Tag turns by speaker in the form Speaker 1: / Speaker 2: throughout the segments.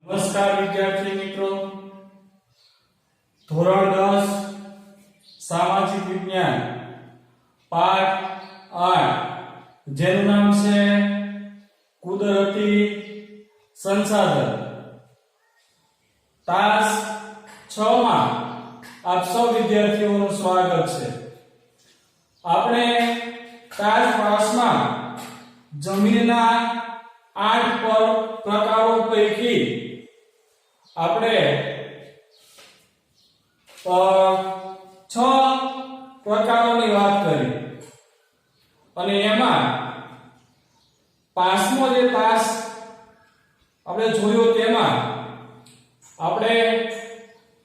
Speaker 1: નમસ્કાર વિદ્યાર્થી મિત્રો, ધોરણ 10 સામાજિક વિજ્ઞાન પાઠ 8 જેનું નામ છે કુદરતી સંસાધન, તાસ 6 માં આપ સૌ વિદ્યાર્થીઓનું સ્વાગત છે। આપણે તાસ 5 માં જમીનના 8 પ્રકારો પૈકી આપણે 6 પ્રકારોની વાત કરી અને એમાં પાંચમો જે તાસ આપણે જોયો તેમાં આપણે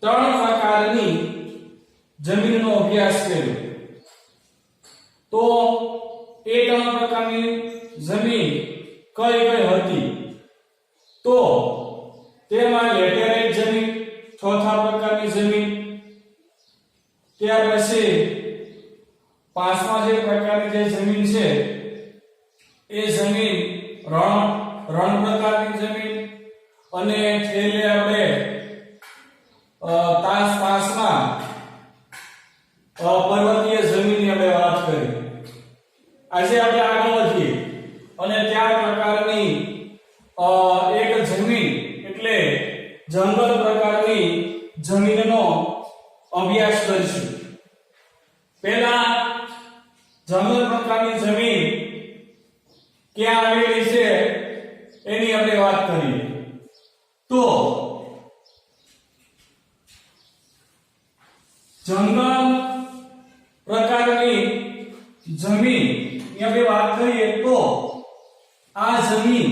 Speaker 1: 3 પ્રકારની જમીનનો અભ્યાસ કર્યો। તો એ 3 પ્રકારની જમીન કઈ કઈ હતી? તો તેમાં લેટેરાઇટ જમીન ચોથા પ્રકારની જમીન, ત્યાર પછી પાંચમા જે પ્રકારની જે જમીન છે એ જમીન રણ પ્રકારની જમીન, અને છેલ્લે આપણે તાસ 5 માં પર્વતીય જમીનની આપણે વાત કરી। આજે આપણે આગળ વધીએ અને 4 પ્રકારની એક જમીન એટલે જંગલ પ્રકારની જમીનનો અભ્યાસ કરીશું। પહેલા જંગલ પ્રકારની જમીન ક્યાં આવેલી છે એની આપણે વાત કરીએ। તો જંગલ પ્રકારની જમીન ની આપણે વાત કરીએ તો આ જમીન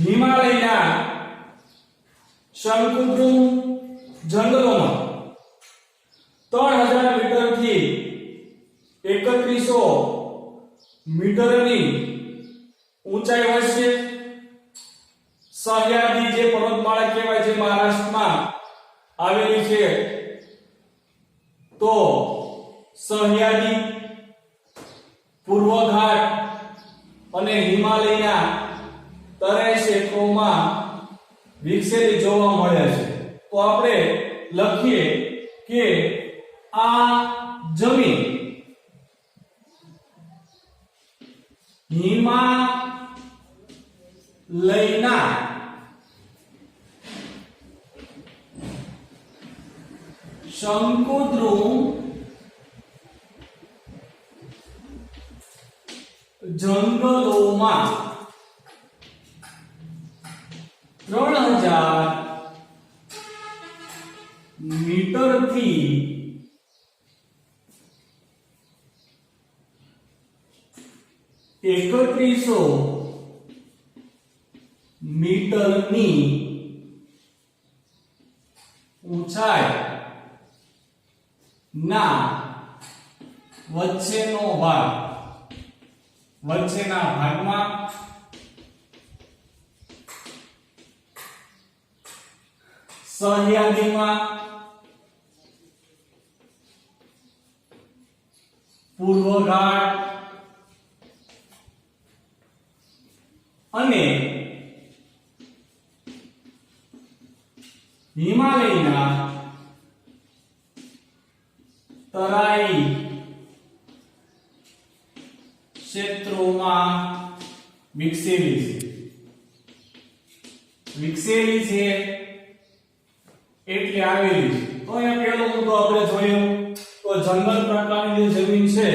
Speaker 1: હિમાલયના શંકુદ્રુમ જંગલોમાં 3000 મીટરથી 3100 મીટરની ઊંચાઈ વચ્ચે સહ્યાદ્રી જે પર્વતમાળા કહેવાય છે મહારાષ્ટ્રમાં આવેલી છે, તો સહ્યાદ્રી, પૂર્વ ઘાટ અને હિમાલયના તરાઈ ક્ષેત્રોમાં વિકસેલી જોવા મળે છે। તો આપણે લખીએ કે આ જમીન હિમાલયના શંકુદ્રુમ જંગલોમાં 3000 મીટરથી 3100 મીટરની ઊંચાઈ ના વચ્ચેના ભાગમાં સહ્યાદ્રીમાં, પૂર્વ ઘાટ અને હિમાલયના તરાઈ ક્ષેત્રોમાં વિકસેલી છે એટલે આવેલી છે। તો અહીંયા પહેલો મુદ્દો આપણે જોયો તો જંગલ પ્રકારની જે જમીન છે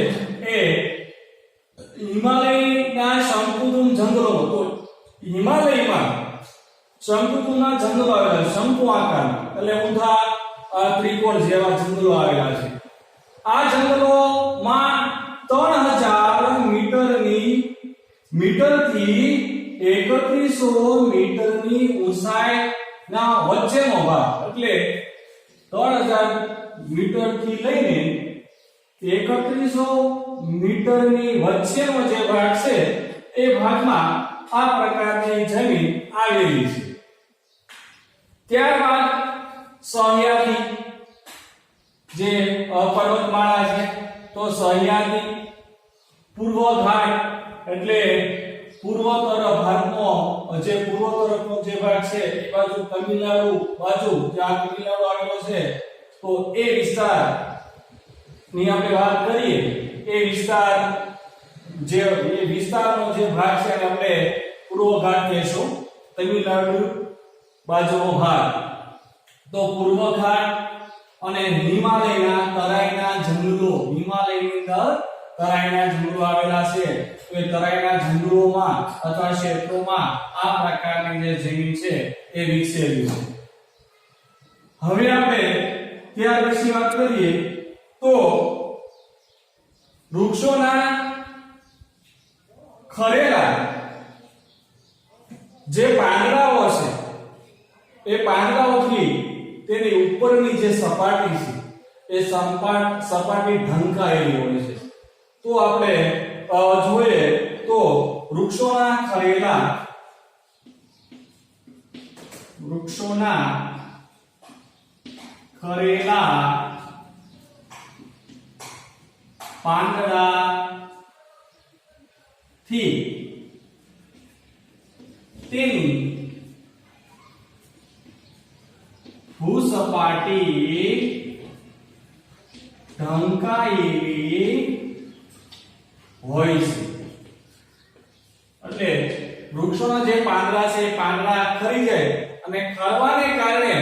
Speaker 1: એ હિમાલયના શંકુદ્રુમ જંગલોમાં, તો હિમાલયમાં શંકુદ્રુમના જંગલો આવેલા છે, શંકુ આકારના એટલે ઊંધા ત્રિકોણ જેવા જંગલો આવેલા છે। આ જંગલોમાં 3000 મીટરથી 3100 મીટરની ઊંચાઈના વચ્ચેનો ભાગ એટલે 3000 મીટરથી લઈને 3100 મીટરની વચ્ચેનો જે ભાગ છે એ ભાગમાં આ પ્રકારની જમીન આવેલી છે। ત્યારબાદ સહ્યાદ્રી જે પર્વતમાળા છે, તો સહ્યાદ્રી, પૂર્વ ઘાટ એટલે પૂર્વ તરફ ભાગનો જે પૂર્વ તરફનો જે ભાગ છે એ બાજુ તમિલનાડુ બાજુ જે આ તમિલનાડુ આવેલો છે તો એ વિસ્તાર ની આપણે વાત કરીએ એ વિસ્તારનો જે ભાગ છે એને આપણે પૂર્વ ઘાટ કહીશું તમિલનાડુ બાજુનો ભાગ તો પૂર્વ ઘાટ અને હિમાલયના તરાઈના જંગલો હિમાલયની અંદર તરાઈના જંગલો આવેલા છે તો એ તરાઈના જંગલોમાં અથવા ક્ષેત્રોમાં આ પ્રકારની જે જમીન છે એ વિકસેલી છે હવે આપણે ત્યાર પછી વાત કરીએ તો વૃક્ષોના ખરેલા જે પાંદડાઓ છે એ પાંદડાઓથી તેની ઉપરની જે સપાટી છે એ સપાટી ઢંકાયેલી હોય છે તો આપણે જોઈએ તો વૃક્ષોના ખરેલા પાંદડાથી તેની ભૂસપાટી ઢંકાયેલી હોય છે એટલે વૃક્ષોના જે પાંદડા છે એ પાંદડા ખરી જાય અને ખરવાને કારણે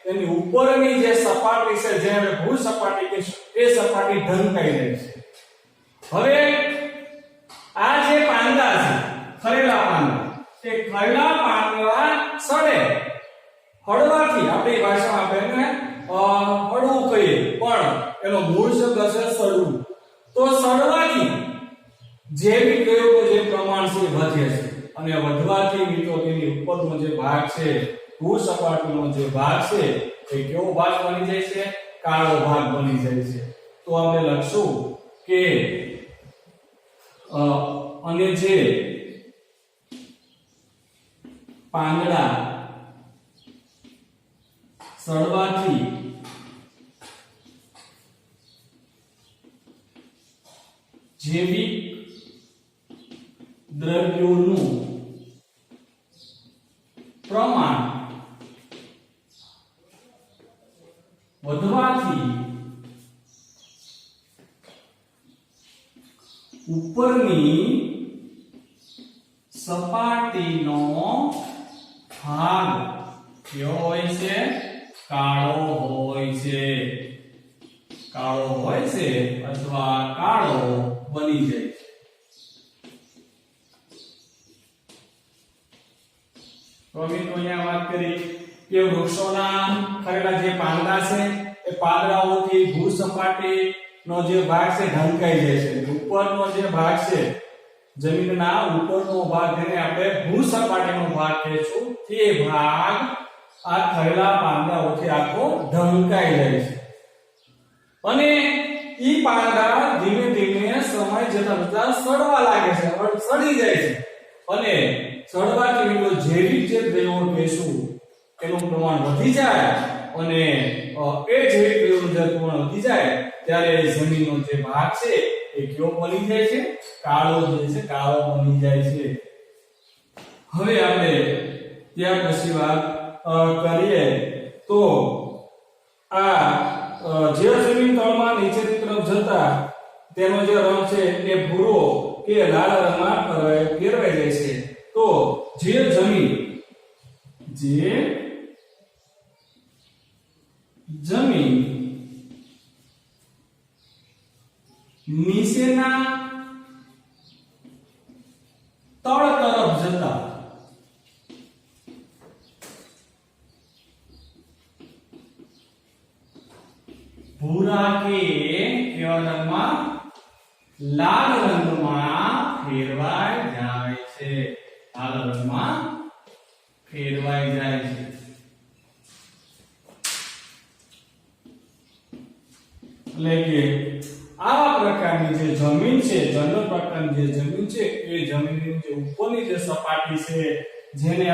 Speaker 1: તેની ઉપરની જે સપાટી છે જે ભૂસપાટી કહીશું એ સપાટી ઢંકાઈ જાય છે હવે આ જે પાંદડા છે ખરેલા પાંદડા તે ખરેલા પાંદડા સડે હળવાથી આપણી ભાષામાં આપણે હળવું કહીએ પણ એનો મૂળ શબ્દ છે સડવું તો સડવાથી જૈવિક પ્રયોગો જે પ્રમાણ છે વધે છે અને વધવાથી મિત્રો તેની ઉપરનો જે ભાગ છે ભૂસપાટીનો જે ભાગ છે એ કેવો ભાગ બની જાય છે કાળો ભાગ બની જાય છે તો આપણે લખશું કે અને જે પાંદડા સડવાથી જૈવિક દ્રવ્યોનું પ્રમાણ વધવાથી ઉપરની સપાટીનો ભાગ કેવો હોય છે કાળો હોય છે અથવા કાળો બની જાય છે તો મિત્રો અહીંયા વાત કરી કે વૃક્ષોના ખરેલા જે પાંદડા છે એ પાંદડાઓથી ભૂસપાટીનો જે ભાગ છે ઢંકાઈ જાય છે ઉપરનો જે ભાગ છે જમીનના ઉપરનો ભાગ જેને આપણે ભૂસપાટીનો ભાગ કહીશું તે ભાગ આ ખરેલા પાંદડાઓથી આખો ઢંકાઈ જાય છે અને ઈ પાંદડા ધીમે ધીમે સમય જતા સડવા લાગે છે સડી જાય છે અને સડવાથી મિત્રો જૈવિક જે દ્રવ્યો કહીશું એનું પ્રમાણ વધી જાય અને એ જૈવિક દ્રવ્યોનું જે પ્રમાણ વધી જાય ત્યારે જમીનનો જે ભાગ છે એ કેવો બની જાય છે કાળો બની જાય છે હવે આપણે ત્યાર પછી વાત કરીએ તો આ જે જમીન તળમાં નીચેની તરફ જતા તેનો જે રંગ છે એ ભૂરો કે લાલ રંગમાં ફેરવાઈ જાય છે તો જે જમીન નીચેના તળ તરફ જતા ભૂરા કે કેવા રંગમાં લાલ રંગમાં ફેરવાઈ જાય છે લાલ રંગમાં ફેરવાઈ જાય છે એટલે કે આવા પ્રકારની જે જમીન છે જનરલ પ્રકારની જે જમીન છે એ જમીનની જે ઉપરની જે સપાટી છે જેને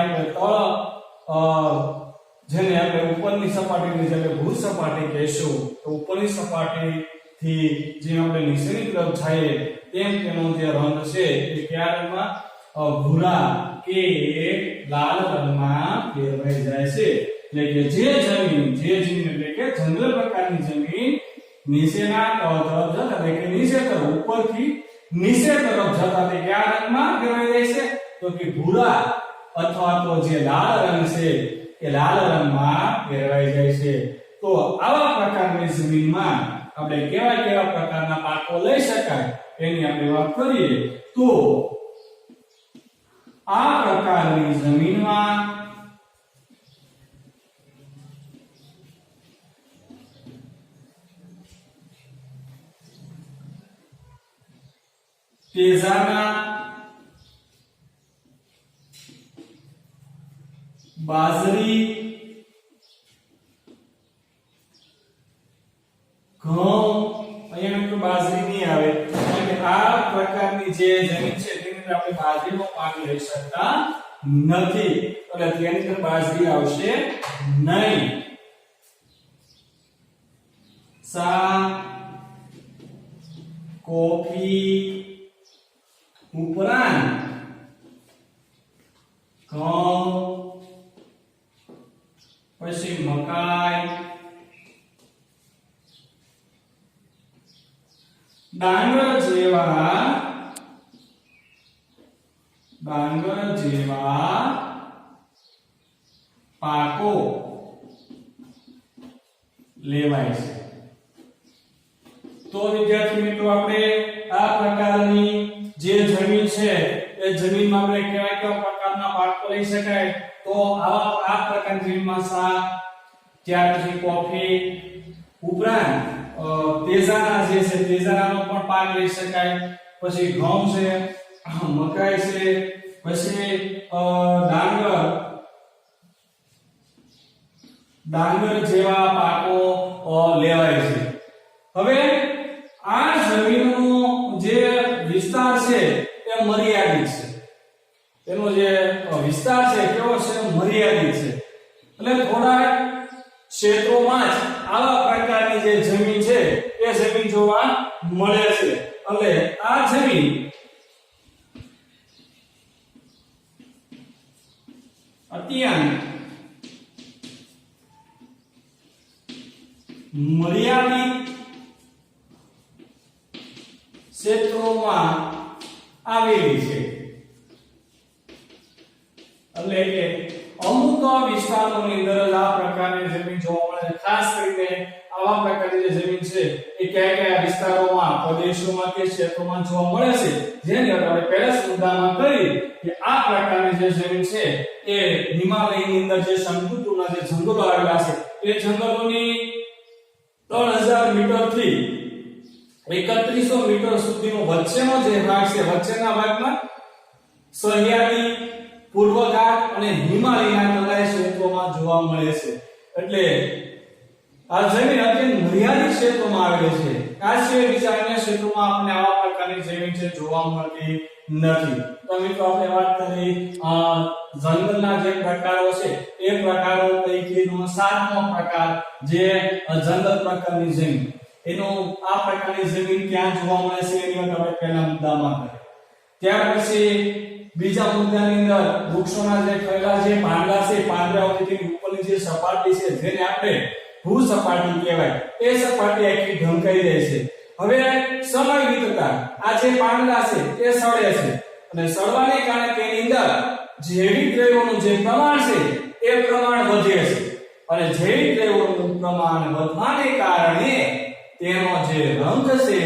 Speaker 1: આપણે ઉપરની સપાટીની જે ભૂસપાટી કહીશું તો ઉપરની સપાટીથી જે આપણે નીચેની તરફ જઈએ તેમ તેનો જે રંગ છે એ કયા રંગમાં ભૂરા કે લાલ રંગમાં ફેરવાઈ જાય છે. એટલે કે જે જમીન એટલે કે જંગલ પ્રકારની જમીન નીચેના તરફ જતા એટલે કે નીચે તરફ ઉપરથી નીચે તરફ જતા તે કયા રંગમાં ફેરવાઈ જાય છે? તો કે ભૂરા અથવા તો જે લાલ રંગ છે એ લાલ રંગમાં ફેરવાઈ જાય છે. તો આવા પ્રકારની જમીનમાં આપણે કેવા પ્રકારના પાકો લઈ શકાય એની આપણે વાત કરીએ તો આ પ્રકારની જમીનમાં તેજાના, બાજરી, ઘઉં, અહીંયા મિત્રો બાજરી નહીં આવે કારણ કે આ પ્રકારની જે જમીન છે તેની અંદર આપણે બાજરીનો પાક લઈ શકતા નથી એટલે તેની અંદર બાજરી આવશે નહીં. ચા, કોફી ઉપરાંત ઘઉં, પછી મકાઈ, ડાંગર જેવા પાકો લેવાય છે. તો વિદ્યાર્થી મિત્રો આપણે આ પ્રકારની જે જમીન છે એ જમીનમાં આપણે કેવા પ્રકારના પાકો લઈ શકાય તો આ પ્રકારની જમીનમાં શાક, ત્યાર પછી કોફી ઉપરાંત તેજાના જે છે તેજાનાનો પણ પાક લઈ શકાય, પછી ઘઉં છે, મકાઈ છે, પછી ડાંગર જેવા પાકો લેવાય છે. હવે આ જમીનનો જે વિસ્તાર છે એ મર્યાદિત છે. તેનો જે વિસ્તાર છે કેવો છે? મર્યાદિત છે. એટલે થોડા ક્ષેત્રોમાં જ આવા પ્રકારની જે જમીન છે એ જમીન જોવા મળે છે. એટલે આ જમીન અત્યંત મર્યાદિત ક્ષેત્રોમાં આવેલી છે. એટલે કે અમુક વિસ્તારોની અંદર આ પ્રકારની જમીન જોવા મળે છે. ખાસ કરીને આવા પ્રકારની જે જમીન છે એ કયા વિસ્તારોમાં, પ્રદેશોમાં કે ક્ષેત્રોમાં જોવા મળે છે જેની આપણે પહેલા જ મુદ્દામાં કરી કે આ પ્રકારની જે જમીન છે એ હિમાલયની અંદર જે સંકુતુના જે જંગલો આવેલા છે એ જંગલોની 3000 મીટર થી 3100 મીટર સુધીનો વચ્ચેનો જે ભાગ છે વચ્ચેના ભાગમાં સહ્યાદ્રી, પૂર્વઘાટ અને હિમાલયના તળાવ ક્ષેત્રોમાં જોવા મળે છે. એટલે આ જમીન અત્યંત મર્યાદિત ક્ષેત્રોમાં આવેલી છે. આ સિવાય બીજા અન્ય ક્ષેત્રોમાં આપણે આવા પ્રકારની જમીન છે જોવા મળતી નથી. તો મિત્રો આપણે વાત કરી જંગલના જે પ્રકારો છે એ પ્રકારો પૈકીનો 7મો પ્રકાર જે જંગલ પ્રકારની જમીન, એનો આ પ્રકારની જમીન ક્યાં જોવા મળે છે એની વાત આપણે પહેલા મુદ્દામાં કરી. ત્યાર પછી બીજા મુદ્દાની અંદર વૃક્ષોના જે ખરેલા જે પાંદડા છે પાંદડાઓની ઉપરની જે સપાટી છે જેને આપણે ભૂ સપાટી કહેવાય એ સપાટી આખી ઢંકાઈ જાય છે. હવે સમય વીતતા આ જે પાંદડા છે એ સડે છે અને સડવાને કારણે તેની અંદર જૈવિક દ્રવ્યોનું જે પ્રમાણ છે એ પ્રમાણ વધે છે અને જૈવિક દ્રવ્યોનું પ્રમાણ વધવાને કારણે તેનો જે રંગ છે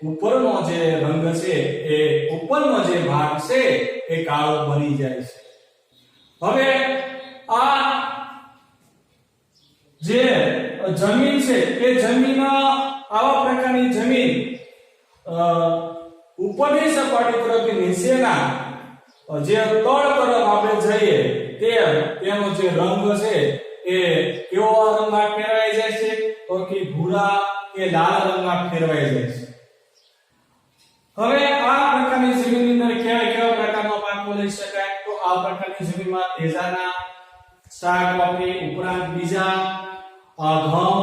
Speaker 1: ઉપરનો જે રંગ છે એ ઉપરનો જે ભાગ છે એ કાળો બની જાય છે. હવે આ જે જમીન છે એ જમીન આવા પ્રકારની જમીન ઉપરની સપાટી તરફથી નીચેના જે તળ તરફ આપણે જઈએ તેનો જે રંગ છે એ કેવો રંગમાં ફેરવાઈ જાય છે? તો કે ભૂરા કે લાલ રંગમાં ફેરવાઈ જાય છે. હવે આ પ્રકારની જમીનની અંદર કેવા પ્રકારનો પાકો લઈ શકાય? તો આ પ્રકારની જમીનમાં તેજાના, શાકભાજી ઉપરાંત બીજા ઘઉં,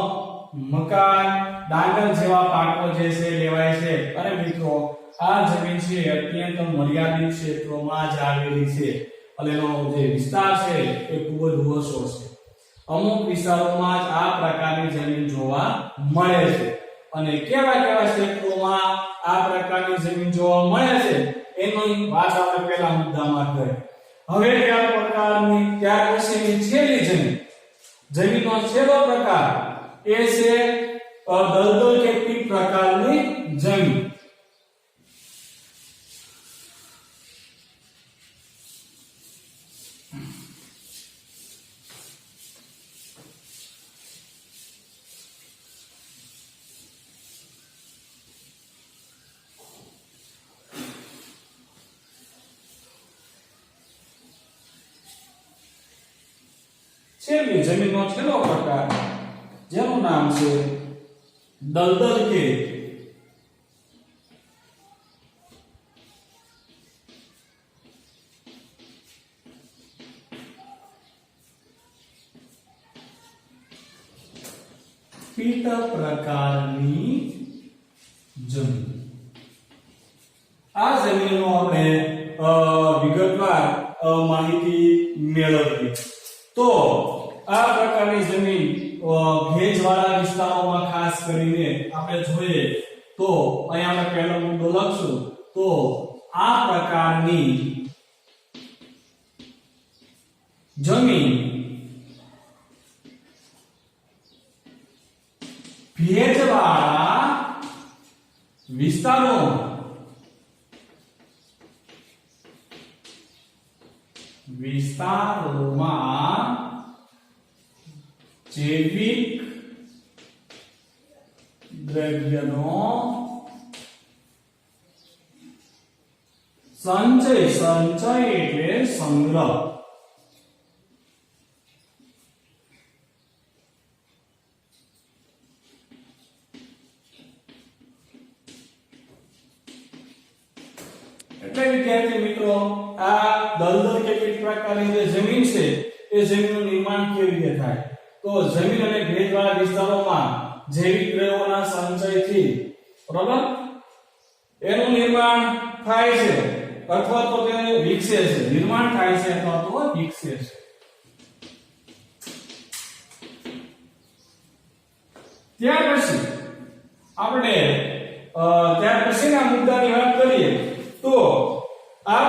Speaker 1: મકાઈ, ડાંગર જેવા પાકો જે છે લેવાય છે. અને મિત્રો આ જમીન છે અત્યંત મર્યાદિત ક્ષેત્રોમાં જ આવેલી છે અને એનો જે વિસ્તાર છે એ ખૂબ જ ઓછો છે. અમુક વિસ્તારોમાં જ આ પ્રકારની જમીન જોવા મળે છે અને કેવા કેવા ક્ષેત્રોમાં આ પ્રકારની જમીન જોવા મળે છે એની વાત આપણે પહેલા મુદ્દામાં કરી. હવે ત્યાર પછીની છેલ્લી જમીનનો છેલ્લો પ્રકાર એ છે દલદલ કે પીટ પ્રકારની જમીન. છેલ્લી જમીનનો છેલ્લો પ્રકાર જેનું નામ છે દલદલ કે પીટ પ્રકારની જમીન. આ જમીનનો આપણે વિગતવાર માહિતી મેળવીએ તો આ પ્રકારની જમીન ભેજવાળા વિસ્તારોમાં ખાસ કરીને આપણે જોઈએ તો અહીંયા આપણે પહેલો મુદ્દો લખશું તો આ પ્રકારની જમીન ભેજવાળા વિસ્તારોમાં જૈવિક દ્રવ્યનો સંચય એટલે સંગ્રહ એટલે વિદ્યાર્થી મિત્રો આ દલદલ કે પીટ પ્રકારની જે જમીન છે એ જમીનનું નિર્માણ કેવી રીતે થાય તો જમીન અને ભેજવાળા વિસ્તારોમાં જૈવિક દ્રવ્યોના સંચયથી બરાબર એનું નિર્માણ થાય છે અથવા તો તે વિકસે છે. નિર્માણ થાય છે અથવા તો વિકસે છે. ત્યાર પછીના મુદ્દાની વાત કરીએ તો આ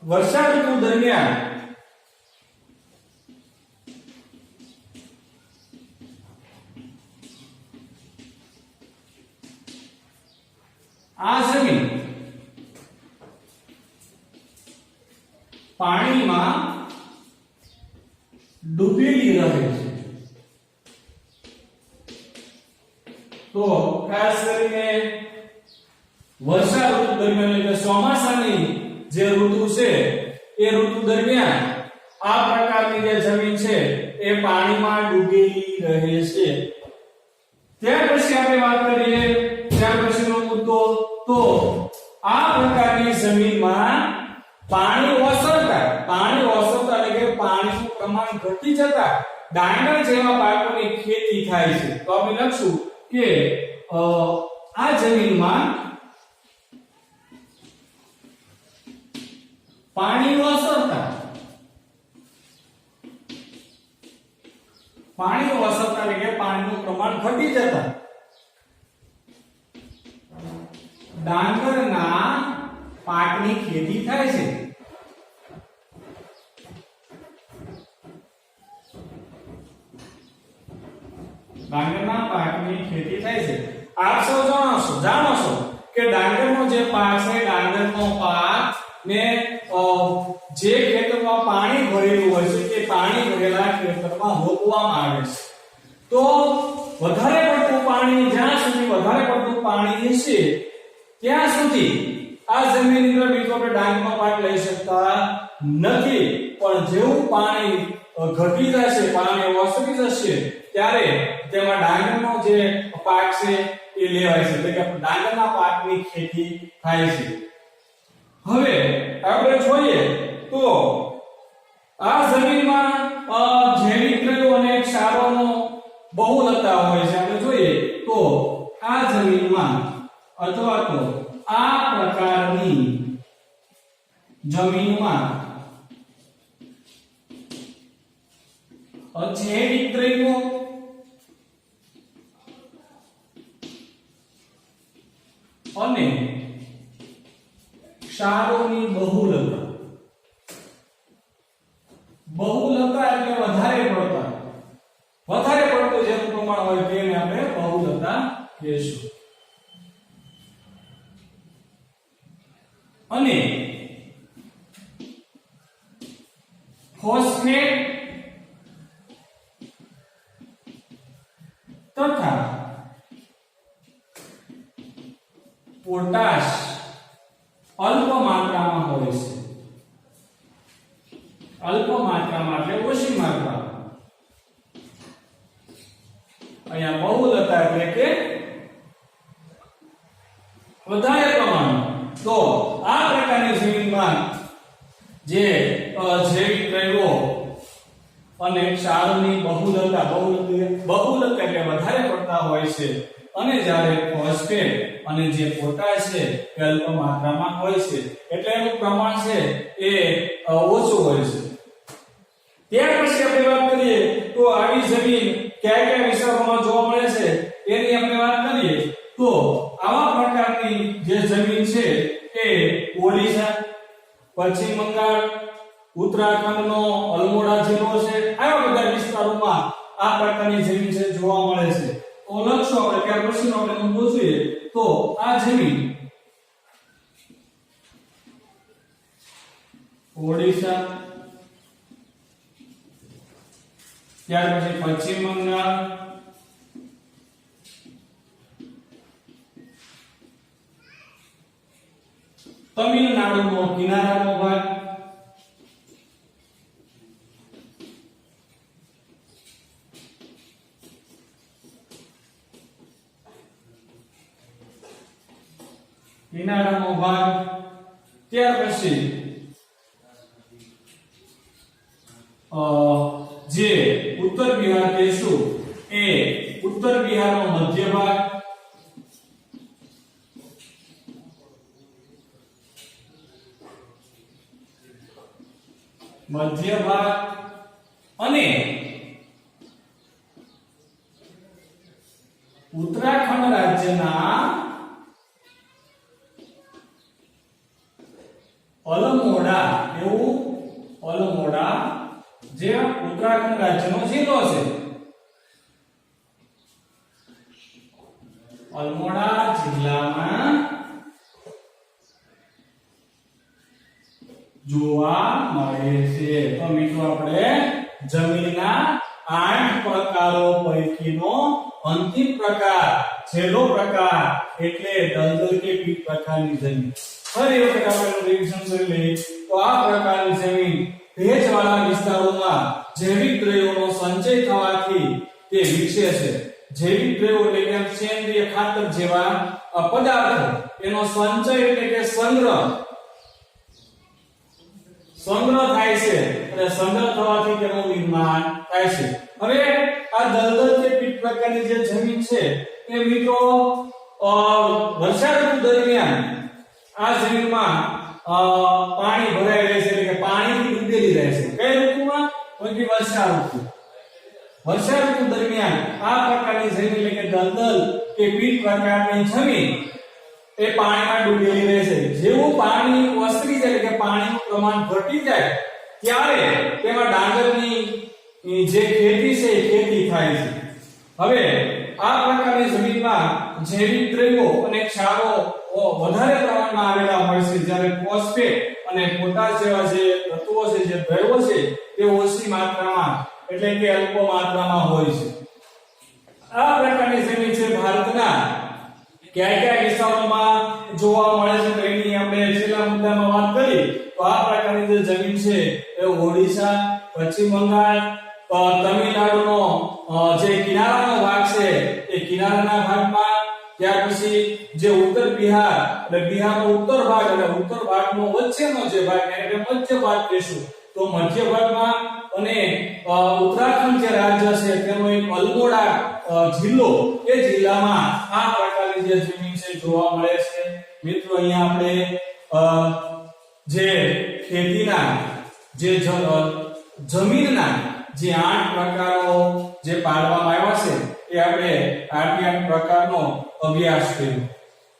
Speaker 1: વર્ષા ઋતુ દરમિયાન આ જમીન પાણીમાં ડૂબેલી રહે છે. તો ખાસ કરીને વર્ષા ઋતુ દરમિયાન એટલે ચોમાસાની જે ઋતુ છે એ ઋતુ દરમિયાન આ પ્રકારની જે જમીન છે એ પાણીમાં ડૂબેલી રહે છે. ત્યાર પછી આપણે વાત કરીએ ત્યાર પછીનો મુદ્દો તો આ પ્રકારની જમીનમાં પાણી ઓસરતા એટલે કે પાણીનું પ્રમાણ ઘટી જતા ડાંગર જેવા પાકોની ખેતી થાય છે. તો આપણે લખશું કે આ જમીનમાં પાણી ઓસરતા એટલે કે પાણીનું પ્રમાણ ઘટી જતા ડાંગરના પાકની ખેતી થાય છે. ડાંગરના પાકની ખેતી થાય છે. આપ સૌ જાણો છો કે ડાંગરનો જે પાક છે ડાંગરનો પાક ને જે ખેતરમાં પાણી ભરેલું હોય છે તે પાણી ભરેલા ખેતરમાં રોપવામાં આવે છે. તો વધારે પડતું પાણી જ્યાં સુધી વધારે પડતું પાણી હશે ત્યાં સુધી આ જમીનની અંદર મિત્રો આપણે ડાંગરનો પાક લઈ શકતા નથી. પણ જેવું પાણી ઘટી જશે પાણી ઓસરી જશે ત્યારે તેમાં ડાંગરનો જે પાક છે એ લેવાય છે એટલે કે ડાંગરના પાકની ખેતી થાય છે. હવે આપણે જોઈએ તો આ જમીનમાં જૈવિક દ્રવ્યો અને ક્ષારોનો બહુલતા હોય છે. આપણે જોઈએ તો આ જમીનમાં અથવા તો આ પ્રકારની જમીનમાં અજૈવિક દ્રવ્યો અને ક્ષારોની બહુલતા એટલે વધારે પડતું જેનું પ્રમાણ હોય તેને આપણે બહુલતા કહીશું. અને ફોસ્ફેટ તથા પોટાશ અલ્પ માત્રામાં હોય છે. અલ્પ માત્રામાં એટલે ઓછી માત્રામાં. અહીંયા બહુલતા એટલે કે વધારે પ્રમાણમાં. તો આ પ્રકારની જમીનમાં જે જૈવિક દ્રવ્યો અને ક્ષારોની બહુલતા એટલે વધારે પડતા હોય છે અને જ્યારે ફોસ્ફેટ અને જે પોટાશ છે એ અલ્પ માત્રામાં હોય છે એટલે એનું પ્રમાણ છે એ ઓછું હોય છે. ત્યાર પછી આપણે વાત કરીએ તો આવી જમીન કયા વિસ્તારોમાં જોવા મળે છે એની આપણે વાત કરીએ તો આવા પ્રકારની જે જમીન છે એ ઓડિશા, પશ્ચિમ બંગાળ, ઉત્તરાખંડનો અલમોડા જિલ્લો છે, આવા બધા વિસ્તારોમાં આ પ્રકારની જમીન છે જોવા મળે છે. તો લખશો આપણે ત્યાર પછી આપણે નોંધવું જોઈએ તો આ જમીન ઓડિશા, ત્યાર પછી પશ્ચિમ બંગાળ, તમિલનાડુનો કિનારાનો ભાગ, ત્યાર પછી જે ઉત્તર બિહાર કહીશું એ ઉત્તર બિહારનો મધ્ય ભાગ, અને ઉત્તરાખંડ રાજ્યના અલમોડા જે ઉત્તરાખંડ રાજ્યનો જિલ્લો છે. અલમોડા જિલ્લામાં જોવા મળે છે. તો મિત્રો આપણે જમીનના 8 પ્રકારો પૈકીનો અંતિમ પ્રકાર, છેલ્લો પ્રકાર એટલે દલદલ કે પીટ પ્રકારની જમીન. ફરી વખત આપણે રિવિઝન કરી લઈએ તો આ પ્રકારની જમીન ભેજવાળા વિસ્તારોમાં જૈવિક દ્રવ્યોનો સંચય થવાથી તે વિકસે છે. જૈવિક દ્રવ્યો એટલે કે સેન્દ્રિય ખાતર જેવા પદાર્થો એનો સંચય એટલે કે સંગ્રહ થાય છે અને સંગ્રહ થવાથી તેનું નિર્માણ થાય છે. હવે આ દલદલ કે પીટ પ્રકારની જે જમીન છે એ મિત્રો વર્ષા ઋતુ દરમિયાન આ જમીનમાં પાણી ભરાઈ રહે છે એટલે કે પાણીથી ડૂબેલી રહે છે. કઈ ઋતુમાં? તો કે વર્ષા ઋતુ દરમિયાન આ પ્રકારની જમીન એટલે કે દલદલ કે પીટ પ્રકારની જમીન એ પાણીમાં ડૂબેલી રહે છે. જેવું પાણી ઓસરી જાય એટલે કે પાણીનું પ્રમાણ ઘટી જાય ત્યારે તેમાં ડાંગરની જે ખેતી છે એ ખેતી થાય છે. હવે આ પ્રકારની જમીનમાં જૈવિક દ્રવ્યો અને ક્ષારો વધારે પ્રમાણમાં આવેલા હોય છે જ્યારે ફોસ્ફેટ અને પોટાશ જેવા જે તત્વો છે જે દ્રવ્યો છે તે ઓછી માત્રામાં એટલે કે અલ્પ માત્રામાં હોય છે. આ પ્રકારની જમીન છે ભારતના કયા વિસ્તારોમાં જોવા મળે છે તો એની આપણે છેલ્લા મુદ્દામાં વાત કરી તો આ પ્રકારની જે જમીન છે એ ઓડિશા, પશ્ચિમ બંગાળ, તમિલનાડુનો જે કિનારાનો ભાગ છે એ કિનારાના ભાગમાં, ત્યાર પછી જે ઉત્તર બિહાર એટલે બિહારનો ઉત્તર ભાગ અને ઉત્તર ભાગનો વચ્ચેનો જે ભાગ એટલે મધ્ય ભાગ કહીશું તો મધ્ય ભાગમાં, અને ઉત્તરાખંડ જે રાજ્ય છે તેનો એક અલમોડા જિલ્લો એ જિલ્લામાં આ પ્રકારની જે જમીન છે જોવા મળે છે. મિત્રો અહીંયા આપણે જે ખેતીના જે જમીનના જે 8 પ્રકારો જે પાડવામાં આવ્યા છે એ આપણે 8 પ્રકારનો અભ્યાસ કર્યો.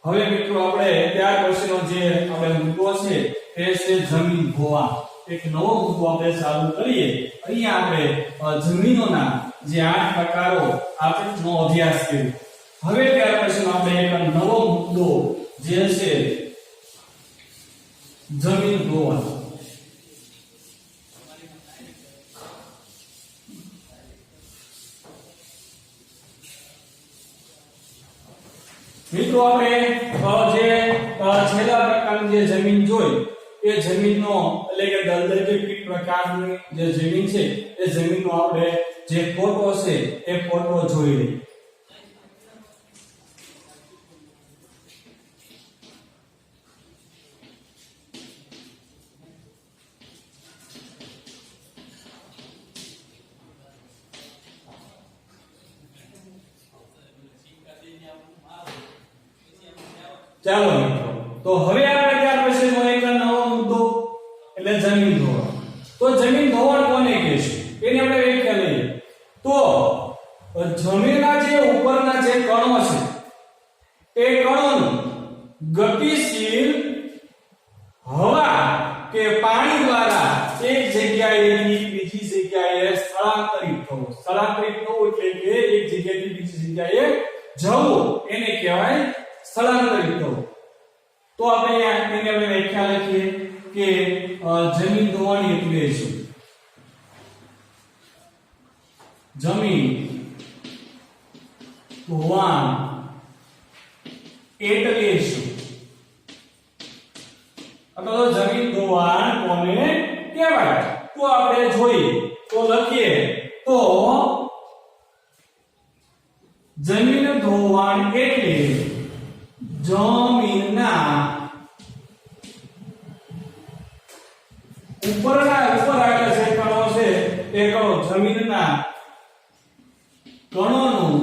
Speaker 1: હવે મિત્રો આપણે ત્યાર પછીનો જે આપણે મુદ્દો છે તે છે જમીન ધોવા. એક નવો મુદ્દો આપણે ચાલુ કરીએ. અહીંયા આપણે જમીનોના જે 8 પ્રકારો આપણેનો અભ્યાસ કર્યો. હવે ત્યાર પછીનો આપણે એક નવો મુદ્દો જે છે જમીન ધોવા. મિત્રો આપણે જે છેલ્લા પ્રકારની જે જમીન જોઈ એ જમીનનો એટલે કે દલદલી પ્રકારની જે જમીન છે એ જમીનનો આપણે જે ફોટો છે એ ફોટો જોઈ લઈએ. ચાલો મિત્રો, તો હવે આપણે ત્યાર પછીનો એક નવો મુદ્દો એટલે જમીન ધોવાણ. તો જમીન ધોવાણ કોને કહે છે એની આપણે વ્યાખ્યા લઈએ. તો જમીનના જે ઉપરના જે કણો છે એ કણોનું ગતિશીલ હવા કે પાણી દ્વારા એક જગ્યાએથી બીજી જગ્યાએ સ્થળાંતરિત થવું. સ્થળાંતરિત થવું એટલે કે એક જગ્યાએથી બીજી જગ્યાએ જવું એને કહેવાય સ્થળાંતરિત થવું. તો આપણે એને વ્યાખ્યા લખીએ કે જમીન ધોવાણ એટલે શું? જમીન ધોવાણ એટલે શું? અથવા જમીન ધોવાણ કોને કહેવાય? તો આપણે જોઈએ તો લખીએ તો જમીન ધોવાણ એટલે જમીનના ઉપર આવેલા જે કણો છે એ કણો જમીનના કણોનું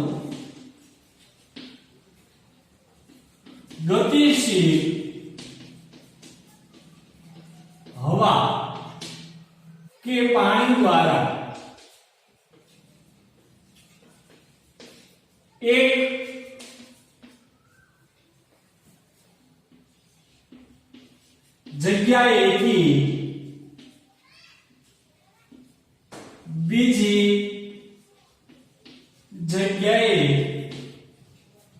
Speaker 1: ગતિશીલ હવા કે પાણી દ્વારા એક જગ્યાએથી બીજી જગ્યાએ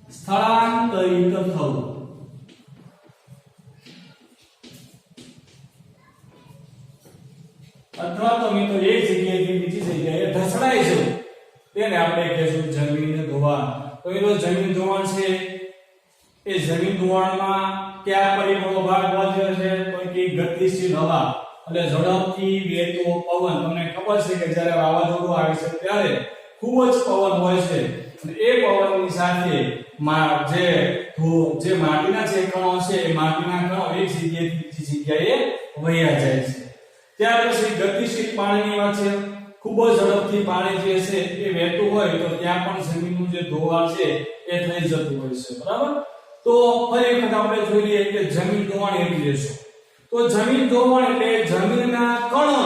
Speaker 1: સ્થળાંતરિત થવું. અથવા તો મિત્રો એક જગ્યાએથી બીજી જગ્યાએ ધસડાઈ જવું તેને આપણે કહીશું જમીન ધોવાણ. તો એ જમીન ધોવાણ છે એ જમીન ધોવાણમાં કયા પરિબળો ભાગ ભજવે છે? તો કે ગતિશીલ હવા એટલે ઝડપથી વહેતો પવન. તમને ખબર છે કે જ્યારે વાવાઝોડું આવે છે ત્યારે ખૂબ જ પવન હોય છે અને એ પવનની સાથે જે માટીના જે કણો છે એ માટીના કણો એક જગ્યાએથી બીજી જગ્યાએ વહ્યા જાય છે. ત્યાર પછી ગતિશીલ પાણીની વાત છે. ખૂબ જ ઝડપથી પાણી જે છે એ વહેતું હોય તો ત્યાં પણ જમીનનું જે ધોવાણ છે એ થઈ જતું હોય છે. બરાબર? તો ફરી વખત આપણે જોઈ લઈએ કે જમીન ધોવાણ એટલે શું? તો જમીન ધોવાણ એટલે જમીનના કણો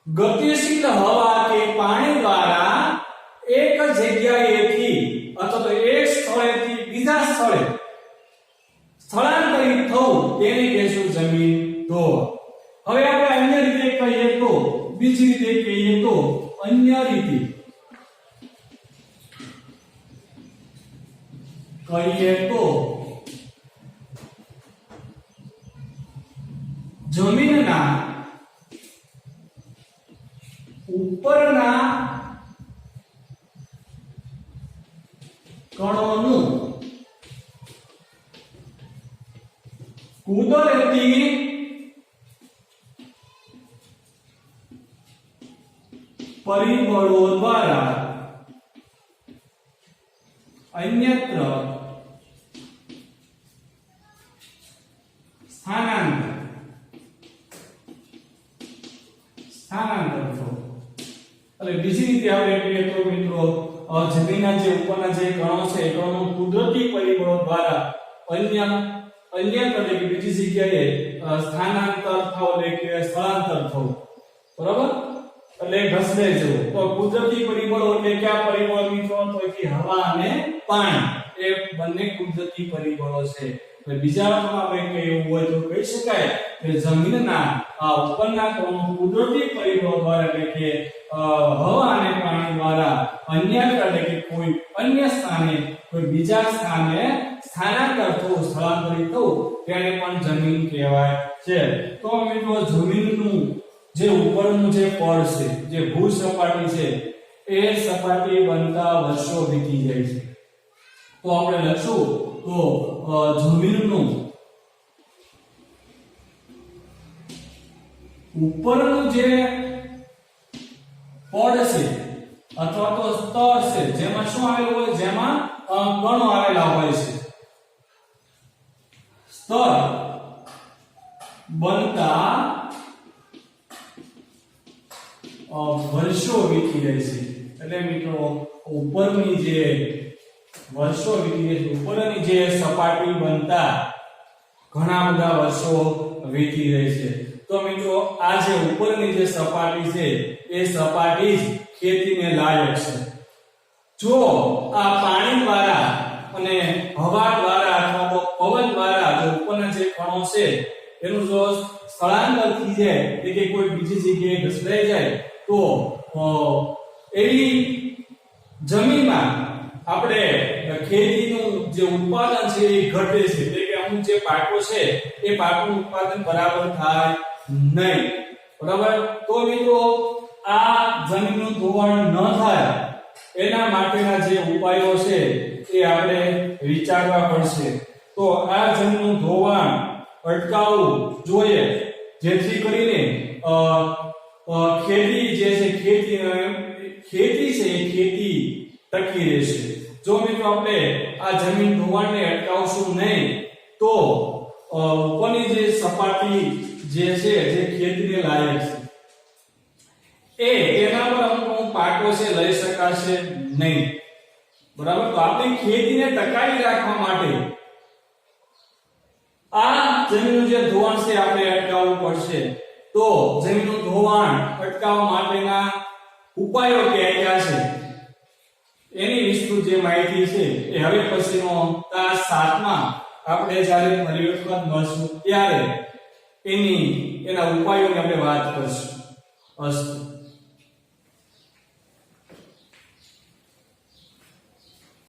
Speaker 1: ગતિશીલ હવા કે પાણી દ્વારા એક જગ્યાએથી અથવા તો એક સ્થળેથી બીજા સ્થળે સ્થળાંતરિત થવું તેને કહેશું જમીન ધોવાણ. હવે આપણે અન્ય રીતે કહીએ તો બીજી રીતે કહીએ તો અન્ય રીતે કહીએ તો જમીનના ઉપરના કણોનું કુદરતી પરિબળો દ્વારા અન્યત્ર સ્થાનાંતર થવું. એટલે બીજી રીતે આપણે કહીએ તો મિત્રો જમીનના જે ઉપરના જે કણો છે એ કણોનું કુદરતી પરિબળો દ્વારા અન્ય એટલે કે બીજી જગ્યાએ સ્થાનાંતર થવું એટલે કે સ્થળાંતર થવું, બરાબર, એટલે ઘસડાઈ જવું. તો કુદરતી પરિબળો એટલે કયા પરિબળો મિત્રો? તો કે હવા અને પાણી, એ બંને કુદરતી પરિબળો છે. એટલે બીજા અર્થમાં આપણે એવું હોય તો કહી શકાય કે જમીનના ઉપરના કણો કુદરતી પરિબળો દ્વારા એટલે કે હવા અને પાણી દ્વારા એટલે કે કોઈ અન્ય સ્થાને કોઈ બીજા સ્થાને સ્થાનાંતર થવું, સ્થળાંતરિત થવું, તેને પણ જમીન કહેવાય છે. તો મિત્રો જમીનનું જે ઉપરનું જે પડ છે, જે ભૂ સપાટી છે, એ સપાટી બનતા વર્ષો વીતી જાય છે. તો આપણે લખશું તો જમીનનું ઉપરનું જે પડ છે અથવા તો સ્તર છે, જેમાં શું આવેલું હોય? જેમાં કણો આવેલા હોય છે. સ્તર બનતા વર્ષો વીતી જાય છે. એટલે મિત્રો ઉપરની જે વર્ષો વીતી જાય છે, ઉપરની જે સપાટી બનતા ઘણા બધા વર્ષો વીતી જાય છે. તો મિત્રો આ જે ઉપરની જે સપાટી છે, એ સપાટી જ ખેતીને લાયક છે. જો આ પાણી દ્વારા અને હવા દ્વારા અથવા તો પવન દ્વારા જો ઉપરના જે કણો છે એનું જો સ્થળાંતર થઈ જાય એટલે કે કોઈ બીજી જગ્યાએ ઘસડાઈ જાય તો એવી જમીનમાં આપણે ખેતીનું જે ઉત્પાદન છે એ ઘટે છે. એટલે કે અમુક જે પાકો છે એ પાકનું ઉત્પાદન બરાબર થાય નહીં, બરાબર. તો મિત્રો આ જમીનનું ધોવાણ ન થાય એના માટેના જે ઉપાયો છે એ આપણે વિચારવા પડશે. તો આ જમીનનું ધોવાણ અટકાવવું જોઈએ, જેથી કરીને ખેતી જે છે ખેતી છે એ ખેતી ટકી રહેશે. જો મિત્રો આપણે આ જમીન ધોવાણને અટકાવશું નહીં તો ઉપરની જે સપાટી જે છે જે ખેતીને લાયક છે એના પર અમુક પાકો છે લઈ શકાશે નહીં, બરાબર. તો આપણી ખેતીને ટકાવી રાખવા માટે આ જમીનનું જે ધોવાણ છે આપણે અટકાવવું પડશે. તો જમીનનું ધોવાણ અટકાવવા માટેના ઉપાયો કયા છે એની વિસ્તૃત જે માહિતી છે એ હવે પછીનો ક્લાસ 7 માં આપણે જ્યારે ફરી વખત મળશું ત્યારે એના ઉપાયોની આપણે વાત કરશું. અસ્તુ.